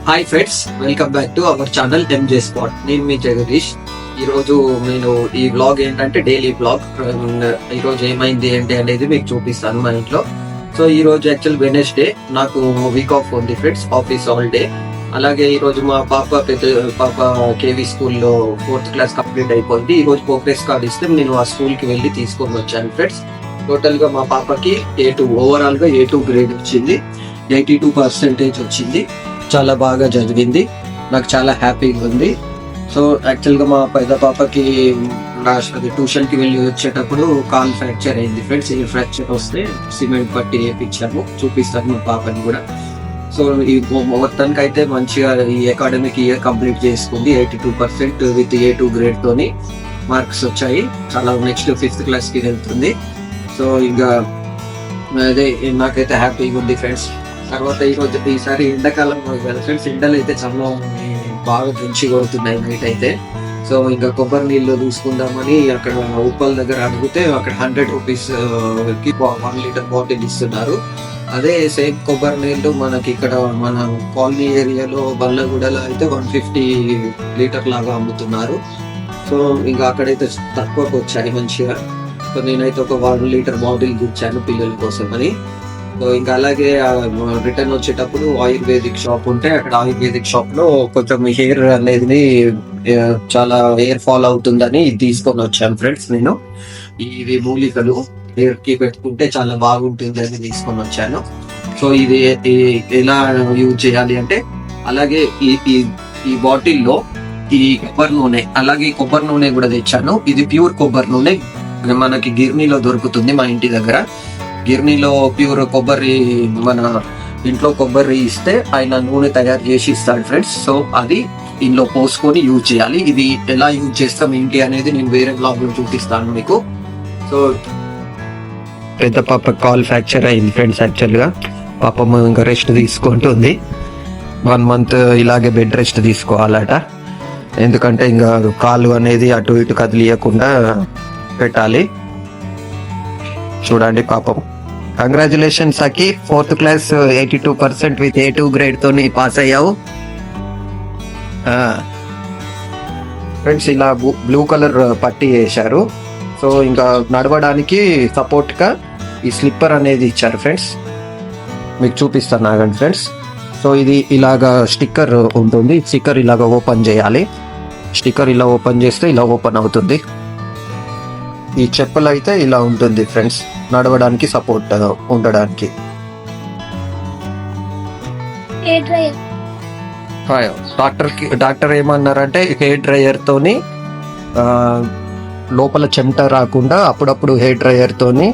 Hi friends, welcome back to our channel M J spot. నేను మీ జగదీష్. ఈరోజు నేను ఈ వ్లాగ్ ఏంటంటే డైలీ వ్లాగ్. ఈరోజు ఏమైంది ఏంటి అనేది మీకు చూపిస్తాను మా ఇంట్లో. సో ఈ రోజు యాక్చువల్ వెనస్డే, నాకు వీక్ ఆఫ్ ఉంది ఫ్రెండ్స్, ఆఫీస్ ఆల్ డే. అలాగే ఈ రోజు మా పాప కేవీ స్కూల్లో 4th క్లాస్ కంప్లీట్ అయిపోయింది. ఈ రోజు ప్రోగ్రెస్ కార్డ్ ఇస్తే నేను ఆ స్కూల్ కి వెళ్ళి తీసుకొని వచ్చాను ఫ్రెండ్స్. టోటల్ గా మా పాపకి A2 ఓవరాల్ గా A2 గ్రేడ్ వచ్చింది, 82% వచ్చింది. చాలా బాగా చదివింది, నాకు చాలా హ్యాపీగా ఉంది. సో యాక్చువల్గా మా పెద్ద పాపకి ట్యూషన్ కి వెళ్ళి వచ్చేటప్పుడు కాల్ ఫ్రాక్చర్ అయింది ఫ్రెండ్స్. ఈ ఫ్రాక్చర్ వస్తే సిమెంట్ పట్టి వేయించాము, చూపిస్తాను మా పాపని కూడా. సో ఈ మొత్తానికి అయితే మంచిగా ఈ అకాడమిక్ ఇయర్ కంప్లీట్ చేసుకుంది. 82% విత్ A2 గ్రేడ్ తోని మార్క్స్ వచ్చాయి. చాలా నెక్స్ట్ 5th క్లాస్ కి వెళ్తుంది. సో ఇంకా అదే నాకైతే హ్యాపీగా ఉంది ఫ్రెండ్స్. తర్వాత ఈసారి ఎండాకాలం కదా ఫ్రెండ్స్, ఎండలు అయితే చాలా బాగా దంచి కొడుతున్నాయి నైట్ అయితే. సో ఇంకా కొబ్బరి నీళ్ళు తీసుకుందామని అక్కడ ఉప్పల్ దగ్గర అడిగితే అక్కడ 100 రూపీస్ కి 1 లీటర్ బాటిల్ ఇస్తున్నారు. అదే సేమ్ కొబ్బరి నీళ్ళు మనకి ఇక్కడ మన కాలనీ ఏరియాలో బల్లగూడలో అయితే 150 లీటర్ లాగా అమ్ముతున్నారు. సో ఇంకా అక్కడైతే తక్కువకు వచ్చాయి మంచిగా. సో నేనైతే ఒక 1 లీటర్ బాటిల్ తెచ్చాను పిల్లల కోసం అని. సో ఇంకా అలాగే రిటర్న్ వచ్చేటప్పుడు ఆయుర్వేదిక్ షాప్ ఉంటే అక్కడ ఆయుర్వేదిక్ షాప్ లో కొంచెం హెయిర్ అనేది చాలా హెయిర్ ఫాల్ అవుతుందని తీసుకొని వచ్చాను ఫ్రెండ్స్. నేను ఇవి మూలికలు హెయిర్ కి పెట్టుకుంటే చాలా బాగుంటుంది అని తీసుకొని వచ్చాను. సో ఇది ఎలా యూజ్ చేయాలి అంటే, అలాగే ఈ బాటిల్లో ఈ కొబ్బరి నూనె, అలాగే కొబ్బరి నూనె కూడా తెచ్చాను. ఇది ప్యూర్ కొబ్బరి నూనె, మనకి గిర్నీలో దొరుకుతుంది మా ఇంటి దగ్గర. గిర్నీలో ప్యూర్ కొబ్బరి, మన ఇంట్లో కొబ్బరి ఇస్తే ఆయన నూనె తయారు చేసి ఇస్తాడు ఫ్రెండ్స్. సో అది ఇంట్లో పోసుకొని యూజ్ చేయాలి. ఇది ఎలా యూజ్ చేస్తాం ఏంటి అనేది నేను వేరే బ్లాగ్ లో చూపిస్తాను మీకు. సో పెద్ద పాప కాల్ ఫ్రాక్చర్ అయింది ఫ్రెండ్స్. యాక్చువల్ గా పాపం ఇంకా రెస్ట్ తీసుకుంటుంది. 1 month ఇలాగే బెడ్ రెస్ట్ తీసుకోవాలట. ఎందుకంటే ఇంకా కాలు అనేది అటు ఇటు కదిలియకుండా పెట్టాలి. చూడండి పాపం. Congratulations Aki, 4th class 82% with A2 grade తోని పాస్ అయ్యావు ఫ్రెండ్స్. ఇలా బ్లూ కలర్ పట్టి వేశారు. సో ఇంకా నడవడానికి సపోర్ట్ గా ఈ స్లిప్పర్ అనేది ఇచ్చారు ఫ్రెండ్స్. మీకు చూపిస్తాను ఆగండి ఫ్రెండ్స్. సో ఇది ఇలాగా స్టిక్కర్ ఉంటుంది. స్టిక్కర్ ఇలాగా ఓపెన్ చేయాలి. స్టిక్కర్ ఇలా ఓపెన్ చేస్తే ఇలా ఓపెన్ అవుతుంది. ఈ చెప్పులు అయితే ఇలా ఉంటుంది ఫ్రెండ్స్, నడవడానికి సపోర్ట్ ఉండడానికి. డాక్టర్ ఏమన్నారంటే హెయిర్ డ్రైయర్ తోని లోపల చెమట రాకుండా అప్పుడప్పుడు హెయిర్ డ్రైయర్ తోని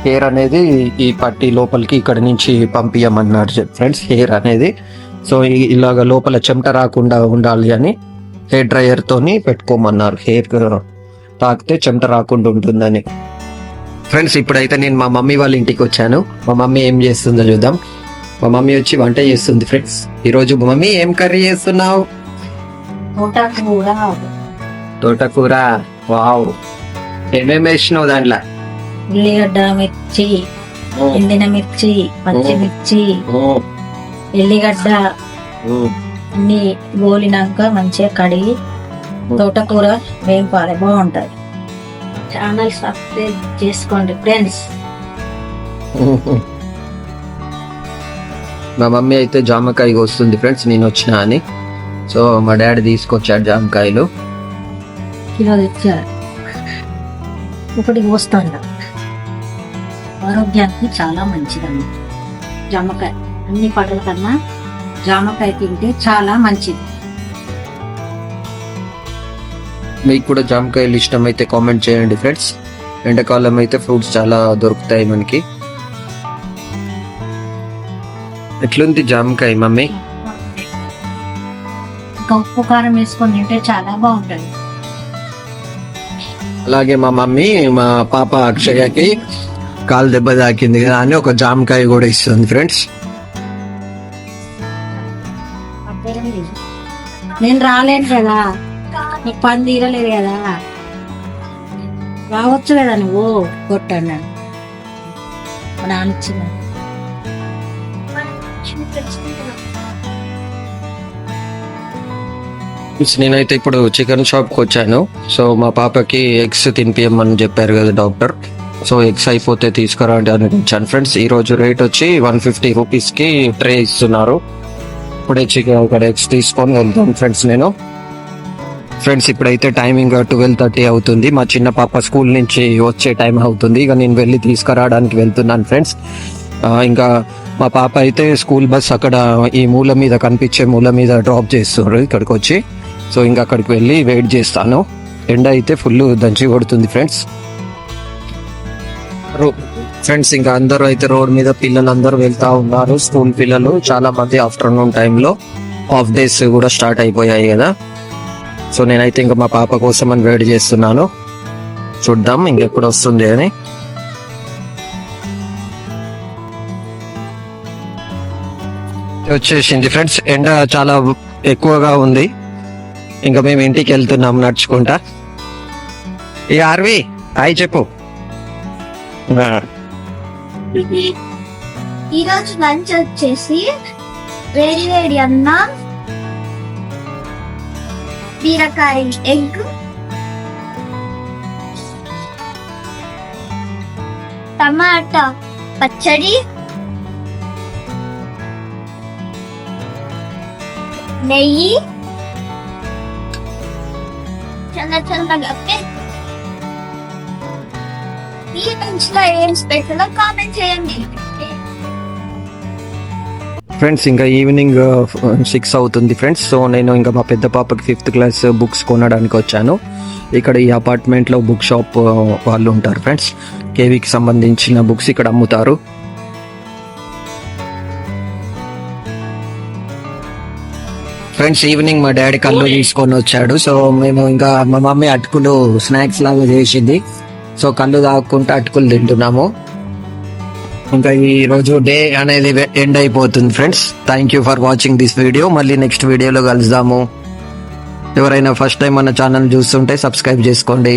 హెయిర్ అనేది ఈ పట్టి లోపలికి ఇక్కడ నుంచి పంపించమన్నారు ఫ్రెండ్స్, హెయిర్ అనేది. సో ఇలాగ లోపల చెమట రాకుండా ఉండాలి అని హెయిర్ డ్రైయర్ తోని పెట్టుకోమన్నారు. హెయిర్ తాకితే చెమట రాకుండా ఉంటుందని ఫ్రెండ్స్. ఇప్పుడైతే నేను మా మమ్మీ వాళ్ళ ఇంటికి వచ్చాను. మా మమ్మీ ఏం చేస్తుందో చూద్దాం. మా మమ్మీ వచ్చి వంట చేస్తుంది ఫ్రెండ్స్. ఈరోజు మమ్మీ ఏం కర్రీ చేస్తున్నావు? తోటకూర. వావ్, ఏమేమి వేసినావు దాంట్లో? ఉల్లిగడ్డ, మిర్చి, ఎండిన మిర్చి, పచ్చిమిర్చి, ఎల్లిగడ్డ అన్ని గోలినాక మంచిగా కడిగి తోటకూర వేపాలి, బాగుంటది. ఛానల్ సబ్స్క్రైబ్ చేసుకోండి ఫ్రెండ్స్. మా మమ్మీ అయితే జామకాయ వస్తుంది ఫ్రెండ్స్, నేను వచ్చినా అని. సో మా డాడీ తీసుకొచ్చాడు జామకాయలు. కిలో తెచ్చారు, ఒకటి కోస్తాను. ఆరోగ్యానికి చాలా మంచిదమ్మా జామకాయ. అన్ని పంటల కన్నా జామకాయ తింటే చాలా మంచిది. మీకు కూడా జామకాయలు ఇష్టమైతే కామెంట్ చేయండి ఫ్రెండ్స్. ఎండాకాలం అయితే ఫ్రూట్స్ చాలా దొరుకుతాయి మనకి. ఎట్లుంది జామకాయ మమ్మీ? ఉప్పు కారం వేసుకొని తింటే చాలా బాగుంటది. అలాగే మా మమ్మీ మా పాప అక్షయకి కాలు దెబ్బ తాకింది కదా అని ఒక జామకాయ కూడా ఇస్తుంది ఫ్రెండ్స్. నేను రాలేను కదా, నీకు పని తీరలేదు కదా, రావచ్చు కదా నువ్వు. కొట్టండి నాన్న నేనైతే ఇప్పుడు చికెన్ షాప్కి వచ్చాను. సో మా పాపకి ఎగ్స్ తినిపియమని చెప్పారు కదా డాక్టర్. సో ఎగ్స్ అయిపోతే తీసుకురండి అని వచ్చాను ఫ్రెండ్స్. ఈ రోజు రేట్ వచ్చి 150 రూపీస్కి ట్రే ఇస్తున్నారు. ఇప్పుడే చికెన్ ఒక ఎగ్స్ తీసుకొని వెళ్తాను ఫ్రెండ్స్ నేను. ఫ్రెండ్స్ ఇప్పుడైతే టైమింగ్ 12:30 అవుతుంది. మా చిన్న పాప స్కూల్ నుంచి వచ్చే టైం అవుతుంది. ఇక నేను వెళ్ళి తీసుకురావడానికి వెళ్తున్నాను ఫ్రెండ్స్. ఇంకా మా పాప అయితే స్కూల్ బస్ అక్కడ ఈ మూల మీద కనిపించే మూల మీద డ్రాప్ చేస్తున్నారు ఇక్కడికి వచ్చి. సో ఇంకా అక్కడికి వెళ్ళి వెయిట్ చేస్తాను. ఎండ అయితే ఫుల్ దంచి కొడుతుంది ఫ్రెండ్స్. ఫ్రెండ్స్ ఇంకా అందరూ అయితే రోడ్ మీద పిల్లలందరూ వెళ్తా ఉన్నారు. స్కూల్ పిల్లలు చాలా మంది ఆఫ్టర్నూన్ టైంలో హాఫ్ డేస్ కూడా స్టార్ట్ అయిపోయాయి కదా. సో నేనైతే ఇంకా మా పాప కోసం అని వెయిట్ చేస్తున్నాను. చూద్దాం ఇంకెప్పుడు వస్తుంది అని. వచ్చేసింది ఫ్రెండ్స్. ఎండ చాలా ఎక్కువగా ఉంది. ఇంకా మేము ఇంటికి వెళ్తున్నాం నడుచుకుంటా. ఈ ఆర్వి హాయ్ చెప్పు. ఈరోజు లంచ్ వచ్చేసి వేడి వేడి అన్నం, బీరకాయ ఎగ్, టమాటా పచ్చడి, నెయ్యి, చల్లగా ఈ లంచ్ లో ఏం స్పెషల్ కామెంట్ చేయండి ఫ్రెండ్స్. ఇంకా ఈవినింగ్ 6 అవుతుంది ఫ్రెండ్స్. సో నేను ఇంకా మా పెద్ద పాపకి 5th క్లాస్ బుక్స్ కొనడానికి వచ్చాను. ఇక్కడ ఈ అపార్ట్మెంట్ లో బుక్ షాప్ వాళ్ళు ఉంటారు ఫ్రెండ్స్. కేవీకి సంబంధించిన బుక్స్ ఇక్కడ అమ్ముతారు. ఫ్రెండ్స్ ఈవినింగ్ మా డాడీ కళ్ళు తీసుకొని వచ్చాడు. సో మేము ఇంకా మా మమ్మీ అటుకులు స్నాక్స్ లాగా చేసింది. సో కళ్ళు తాగుకుంటూ అటుకులు తింటున్నాము. ఇంకా ఈ రోజు డే అనేది ఎండ్ అయిపోతుంది friends. Thank you for watching this video. మళ్ళీ నెక్స్ట్ వీడియోలో కలుద్దాము. ఎవరైనా ఫస్ట్ టైం మన ఛానల్ చూస్తుంటే సబ్స్క్రైబ్ చేసుకోండి.